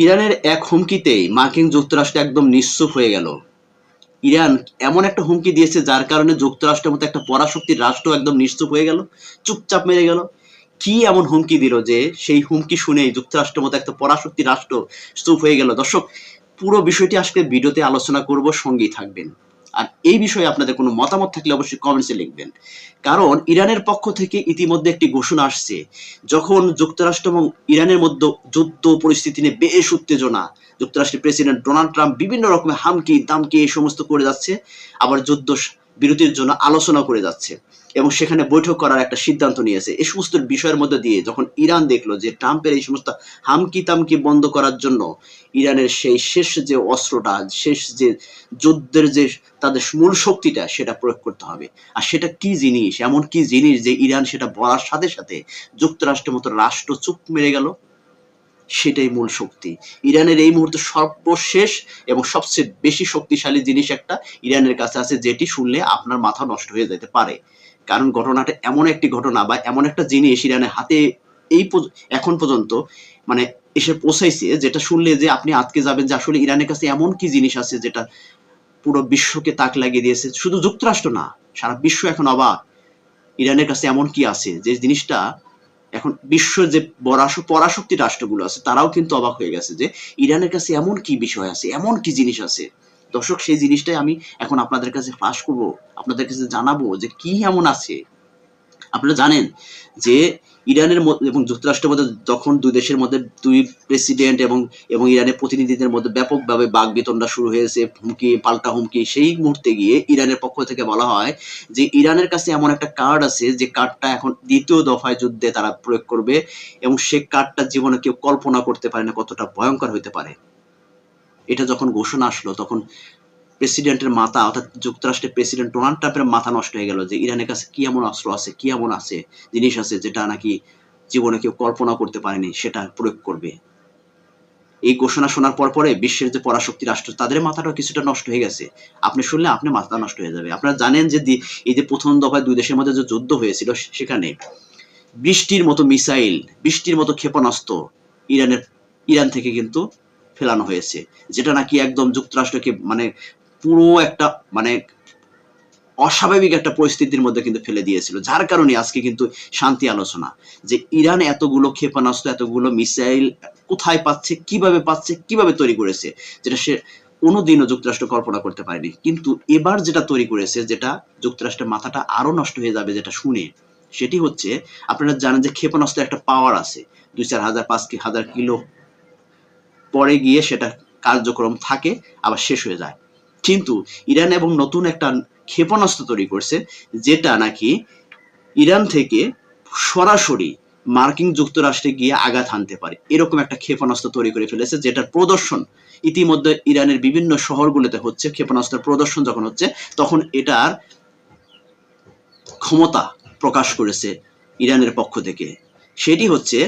ইরানের এক হুমকিতেই মার্কিন যুক্তরাষ্ট্র একদম নিশ্চুপ হয়ে গেল। ইরান এমন একটা হুমকি দিয়েছে যার কারণে যুক্তরাষ্ট্রের মতো একটা পরাশক্তির রাষ্ট্র একদম নিশ্চুপ হয়ে গেল, চুপচাপ মেরে গেল। কি এমন হুমকি দিল যে সেই হুমকি শুনেই যুক্তরাষ্ট্রের মতো একটা পরাশক্তি রাষ্ট্র চুপ হয়ে গেল? দর্শক, পুরো বিষয়টি আজকে ভিডিওতে আলোচনা করব, সঙ্গেই থাকবেন। আর এই বিষয়ে আপনাদের কোনো মতামত থাকলে অবশ্যই কমেন্টসে লিখবেন। কারণ ইরানের পক্ষ থেকে ইতিমধ্যে একটি ঘোষণা আসছে, যখন যুক্তরাষ্ট্র এবং ইরানের মধ্যে যুদ্ধ পরিস্থিতি নিয়ে বেশ উত্তেজনা, যুক্তরাষ্ট্রের প্রেসিডেন্ট ডোনাল্ড ট্রাম্প বিভিন্ন রকমের হামকি দামকি এই সমস্ত করে যাচ্ছে, আবার যুদ্ধ বিরতির জন্য আলোচনা করে যাচ্ছে এবং সেখানে বৈঠক করার একটা সিদ্ধান্ত নিয়েছে। এই সমস্ত বিষয়ের মধ্যে দিয়ে যখন ইরান দেখলো যে ট্রাম্পের এই সমস্ত হামকি তামকি বন্ধ করার জন্য ইরানের সেই শেষ যে অস্ত্রটা, শেষ যে যুদ্ধের যে তাদের মূল শক্তিটা, সেটা প্রয়োগ করতে হবে। আর সেটা কি জিনিস, এমন কি জিনিস যে ইরান সেটা বলার সাথে সাথে যুক্তরাষ্ট্রের মতো রাষ্ট্র চুপ মেরে গেল? সেটাই মূল শক্তি। ইরানের এই মুহূর্তে সর্বশেষ এবং সবচেয়ে বেশি শক্তিশালী জিনিস একটা ইরানের কাছে আছে, যেটি শুনলে আপনার মাথা নষ্ট হয়ে যেতে পারে। কারণ ঘটনাটা এমন একটি ঘটনা বা এমন একটা জিনিস ইরানের হাতে এই এখন পর্যন্ত মানে এসে পৌঁছাইছে, যেটা শুনলে যে আপনি আটকে যাবেন যে আসলে ইরানের কাছে এমন কি জিনিস আছে যেটা পুরো বিশ্বকে তাক লাগিয়ে দিয়েছে। শুধু যুক্তরাষ্ট্র না, সারা বিশ্ব এখন অবাক ইরানের কাছে এমন কি আছে যে জিনিসটা এখন বিশ্বের যে পরাশক্তি রাষ্ট্রগুলো আছে তারাও কিন্তু অবাক হয়ে গেছে যে ইরানের কাছে এমন কি বিষয় আছে, এমন কি জিনিস আছে। দর্শক, সেই জিনিসটাই আমি এখন আপনাদের কাছে ফাঁস করব, আপনাদের কাছে জানাবো যে কি এমন আছে। আপনারা জানেন যে ইরানের এবং যুক্তরাষ্ট্রের মধ্যে যখন দুই দেশের মধ্যে দুই প্রেসিডেন্ট এবং এবং ইরানের প্রতিনিধিদের মধ্যে ব্যাপকভাবে বাকবিতণ্ডা শুরু হয়েছে, হুমকি পাল্টা হুমকি, সেই মুহূর্তে গিয়ে ইরানের পক্ষ থেকে বলা হয় যে ইরানের কাছে এমন একটা কার্ড আছে যে কার্ডটা এখন দ্বিতীয় দফায় যুদ্ধে তারা প্রয়োগ করবে এবং সে কার্ডটা জীবনে কেউ কল্পনা করতে পারে না কতটা ভয়ঙ্কর হতে পারে। এটা যখন ঘোষণা আসলো তখন প্রেসিডেন্টের মাথা, অর্থাৎ যুক্তরাষ্ট্রের প্রেসিডেন্ট ডোনাল্ড ট্রাম্পের মাথা নষ্ট হয়ে গেল যে ইরানের কাছে কি এমন অস্ত্র আছে, কি এমন আছে জিনিস আছে যেটা নাকি জীবনে কেউ কল্পনা করতে পারেনি সেটা প্রয়োগ করবে। এই ঘোষণা শোনার পরে বিশ্বের যে পরাশক্তি রাষ্ট্র তাদের মাথাটাও কিছুটা নষ্ট হয়ে গেছে। আপনি শুনলে আপনি মাথা নষ্ট হয়ে যাবে। আপনারা জানেন যে এই যে প্রথম দফায় দুই দেশের মধ্যে যে যুদ্ধ হয়েছিল সেখানে বৃষ্টির মতো মিসাইল, বৃষ্টির মতো ক্ষেপণাস্ত্র ইরানের ইরান থেকে কিন্তু ফেলানো হয়েছে, যেটা নাকি একদম যুক্তরাষ্ট্রকে মানে পুরো একটা মানে অস্বাভাবিক একটা পরিস্থিতির মধ্যে কিন্তু ফেলে দিয়েছিল, যার কারণে আজকে কিন্তু শান্তি আলোচনা যে ইরান এতগুলো ক্ষেপণাস্ত্র, এতগুলো মিসাইল কোথায় পাচ্ছে, কিভাবে তৈরি করেছে, যেটা সে কোনোদিনও যুক্তরাষ্ট্র কল্পনা করতে পারেনি। কিন্তু এবার যেটা তৈরি করেছে, যেটা যুক্তরাষ্ট্রের মাথাটা আরো নষ্ট হয়ে যাবে যেটা শুনে, সেটি হচ্ছে, আপনারা জানেন যে ক্ষেপণাস্ত্রের একটা পাওয়ার আছে, 2-4 হাজার 5,000 কিলো পরে গিয়ে সেটা কার্যক্রম থাকে, আবার শেষ হয়ে যায়। কিন্তু ইরান এবং নতুন একটা ক্ষেপণাস্ত্র তৈরি করছে, যেটা নাকি ইরান থেকে সরাসরি মার্কিন যুক্তরাষ্ট্রে গিয়ে আঘাত হানতে পারে, এরকম একটা ক্ষেপণাস্ত্র তৈরি করে ফেলেছে, যেটার প্রদর্শন ইতিমধ্যে ইরানের বিভিন্ন শহরগুলোতে হচ্ছে। ক্ষেপণাস্ত্রের প্রদর্শন যখন হচ্ছে তখন এটার ক্ষমতা প্রকাশ করেছে ইরানের পক্ষ থেকে। সেটি হচ্ছে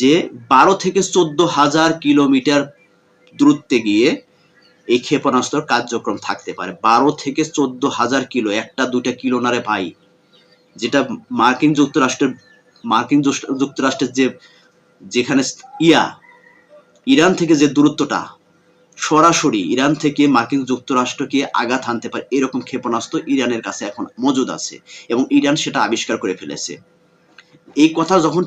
যে 12 থেকে 14 হাজার কিলোমিটার দূরত্বে গিয়ে এই ক্ষেপণাস্ত্র কার্যক্রম থাকতে পারে। 12 থেকে 14 হাজার কিলো, একটা দুইটা কিলো না রে ভাই। যেটা মার্কিন যুক্তরাষ্ট্রের মার্কিন যুক্তরাষ্ট্রের যে যেখানে ইয়া ইরান থেকে যে দূরত্বটা, সরাসরি ইরান থেকে মার্কিন যুক্তরাষ্ট্রকে আঘাত হানতে পারে এরকম ক্ষেপণাস্ত্র ইরানের কাছে এখন মজুদ আছে এবং ইরান সেটা আবিষ্কার করে ফেলেছে। এই কথা যখন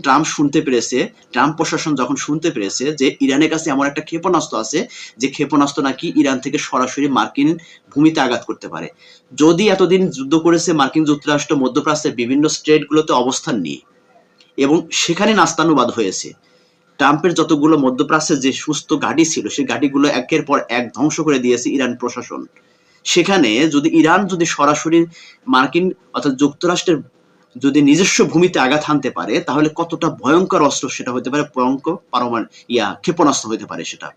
ট্রাম্প প্রশাসন যখন শুনতে পেরেছে যে ইরানের কাছে এমন একটা ক্ষেপণাস্ত্র আছে, যে ক্ষেপণাস্ত্র নাকি ইরান থেকে সরাসরি মার্কিন ভূমিতে আঘাত করতে পারে। যদি এতদিন যুদ্ধ করেছে মার্কিন যুক্তরাষ্ট্র মধ্যপ্রাচ্যের বিভিন্ন স্টেটগুলোতে অবস্থান নিয়ে এবং সেখানে নাস্তানুবাদ হয়েছে, ট্রাম্পের যতগুলো মধ্যপ্রাচ্যের যে সুস্থ ঘাঁটি ছিল সেই ঘাঁটিগুলো একের পর এক ধ্বংস করে দিয়েছে ইরান প্রশাসন। সেখানে যদি ইরান যদি সরাসরি মার্কিন অর্থাৎ যুক্তরাষ্ট্রের যদি নিজস্ব ভূমিতে আঘাত হানতে পারে, তাহলে কতটা ভয়ঙ্কর অস্ত্র সেটা হতে পারে, ভয়ঙ্কর ক্ষেপণাস্ত্র হতে পারে সেটা।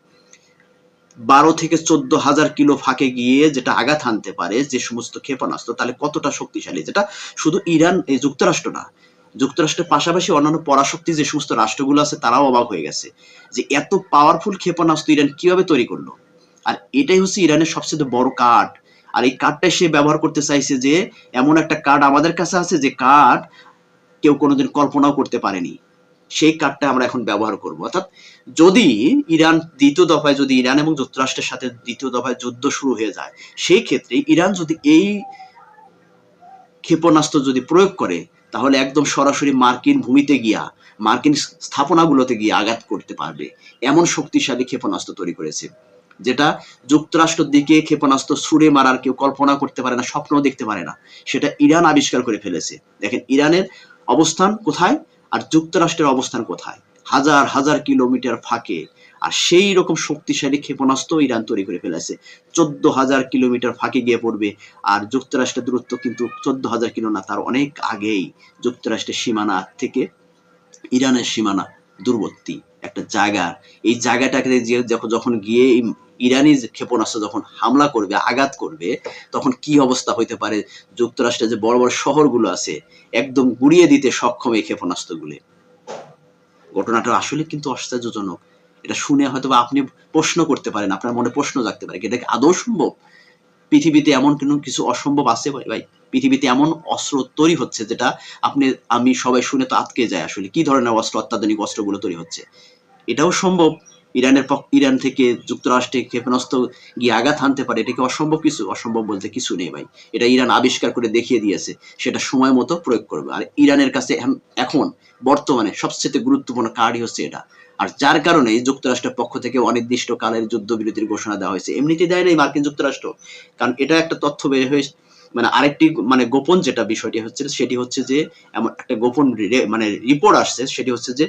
12 থেকে 14 হাজার কিলো ফাঁকে গিয়ে যেটা আঘাত হানতে পারে যে সমস্ত ক্ষেপণাস্ত্র, তাহলে কতটা শক্তিশালী, যেটা শুধু ইরান এই যুক্তরাষ্ট্র না, যুক্তরাষ্ট্রের পাশাপাশি অন্যান্য পরাশক্তি যে সমস্ত রাষ্ট্রগুলো আছে তারাও অবাক হয়ে গেছে যে এত পাওয়ারফুল ক্ষেপণাস্ত্র ইরান কিভাবে তৈরি করলো। আর এটাই হচ্ছে ইরানের সবচেয়ে বড় কার্ড। আর এই কার্ডটাই সে ব্যবহার করতে চাইছে যে এমন একটা কার্ড আমাদের কাছে আছে যে কার্ড কেউ কোনোদিন কল্পনাও করতে পারেনি। সেই কার্ডটা আমরা এখন ব্যবহার করব। অর্থাৎ যদি ইরান দ্বিতীয় দফায়, যদি ইরান এবং যুক্তরাষ্ট্রের সাথে দ্বিতীয় দফায় যুদ্ধ শুরু হয়ে যায়, সেই ক্ষেত্রে ইরান যদি এই ক্ষেপণাস্ত্র যদি প্রয়োগ করে, তাহলে একদম সরাসরি মার্কিন ভূমিতে গিয়া, মার্কিন স্থাপনাগুলোতে গিয়ে আঘাত করতে পারবে, এমন শক্তিশালী ক্ষেপণাস্ত্র তৈরি করেছে, যেটা যুক্তরাষ্ট্রের দিকে ক্ষেপণাস্ত্র ছুড়ে মারার কেউ কল্পনা করতে পারে না, স্বপ্নও দেখতে পারে না। সেটা ইরান আবিষ্কার করে ফেলেছে। দেখেন ইরানের অবস্থান কোথায় আর যুক্তরাষ্ট্রের অবস্থান কোথায়, হাজার হাজার কিলোমিটার ফাঁকে। আর সেই রকম শক্তিশালী ক্ষেপণাস্ত্র ইরান তৈরি করে ফেলেছে। 14,000 কিলোমিটার ফাঁকে গিয়ে পড়বে। আর যুক্তরাষ্ট্রের দূরত্ব কিন্তু 14,000 কিলো না, তার অনেক আগেই যুক্তরাষ্ট্রের সীমানা থেকে ইরানের সীমানা দূরবর্তী একটা জায়গা। এই জায়গাটাকে যখন গিয়ে ইরানি ক্ষেপণাস্ত্র যখন হামলা করবে, আঘাত করবে, তখন কি অবস্থা হইতে পারে। যুক্তরাষ্ট্রের যে বড় বড় শহরগুলো আছে, একদম গুড়িয়ে দিতে সক্ষম এই ক্ষেপণাস্ত্রগুলি। ঘটনাটা আসলে কিন্তু আশ্চর্যজনক। এটা শুনে হয়তো আপনি প্রশ্ন করতে পারেন, আপনার মনে প্রশ্ন জাগতে পারে, এটা কি আদৌ সম্ভব? পৃথিবীতে এমন কোনো কিছু অসম্ভব আছে ভাই? পৃথিবীতে এমন অস্ত্র তৈরি হচ্ছে যেটা আমি সবাই শুনে তো আটকে যায়। আসলে কি ধরনের অস্ত্র, অত্যাধুনিক অস্ত্রগুলো তৈরি হচ্ছে? এটাও সম্ভব। ইরান থেকে যুক্তরাষ্ট্রে ক্ষেপণাস্ত্র গিয়ে আঘাত হানতে পারে, এটা কি অসম্ভব কিছু? অসম্ভব বলতে কিছু নেই ভাই। এটা ইরান আবিষ্কার করে দেখিয়ে দিয়েছে, সেটা সময় মতো প্রয়োগ করবে। আর ইরানের কাছে এখন বর্তমানে সবচেয়ে গুরুত্বপূর্ণ কার্ডই হচ্ছে এটা। আর যার কারণে যুক্তরাষ্ট্রের পক্ষ থেকে অনির্দিষ্টকালের যুদ্ধবিরতির ঘোষণা দেওয়া হয়েছে। এমনিতে দেয় নাই মার্কিন যুক্তরাষ্ট্র, কারণ এটা একটা তথ্য বের হয়ে, আরেকটি গোপন যেটা বিষয়টি হচ্ছে, সেটি হচ্ছে যে এমন একটা গোপন রিপোর্ট আসছে, সেটি হচ্ছে যে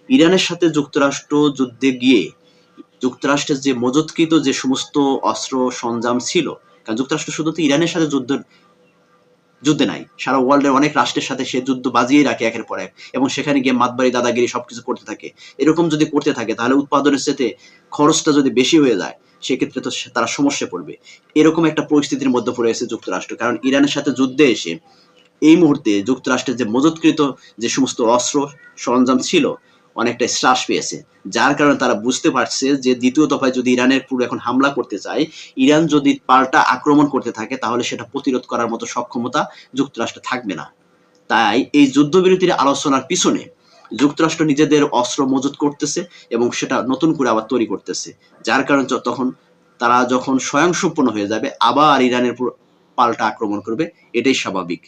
ইরানের সাথে যুক্তরাষ্ট্র যুদ্ধে গিয়ে যুক্তরাষ্ট্রের যে মজুতকৃত যে সমস্ত অস্ত্র সরঞ্জাম ছিল, কারণ যুক্তরাষ্ট্র শুধু তো ইরানের সাথে যুদ্ধে নাই, সারা ওয়ার্ল্ডের অনেক রাষ্ট্রের সাথে সে যুদ্ধ বাজিয়ে রাখে একের পর এক, এবং সেখানে গিয়ে মাতবাড়ি দাদাগিরি সবকিছু করতে থাকে। এরকম যদি করতে থাকে, তাহলে উৎপাদনের সাথে খরচটা যদি বেশি হয়ে যায়, সেক্ষেত্রে তো তারা সমস্যা পড়বে। এরকম একটা পরিস্থিতির মধ্যে পড়ে গেছে যুক্তরাষ্ট্র, কারণ ইরানের সাথে যুদ্ধে এসে এই মুহূর্তে যুক্তরাষ্ট্রের যে মজুতকৃত যে সমস্ত অস্ত্র সরঞ্জাম ছিল, অনেকটা হ্রাস পেয়েছে। যার কারণে তারা বুঝতে পারছে যে দ্বিতীয় দফায় যদি ইরানের পুরো এখন হামলা করতে চায়, ইরান যদি পাল্টা আক্রমণ করতে থাকে, তাহলে সেটা প্রতিরোধ করার মতো সক্ষমতা যুক্তরাষ্ট্র থাকবে না। তাই এই যুদ্ধবিরতির আলোচনার পিছনে যুক্তরাষ্ট্র নিজেদের অস্ত্র মজুত করতেছে এবং সেটা নতুন করে আবার তৈরি করতেছে। যার কারণে তখন তারা যখন স্বয়ংসম্পূর্ণ হয়ে যাবে, আবার ইরানের পাল্টা আক্রমণ করবে, এটাই স্বাভাবিক।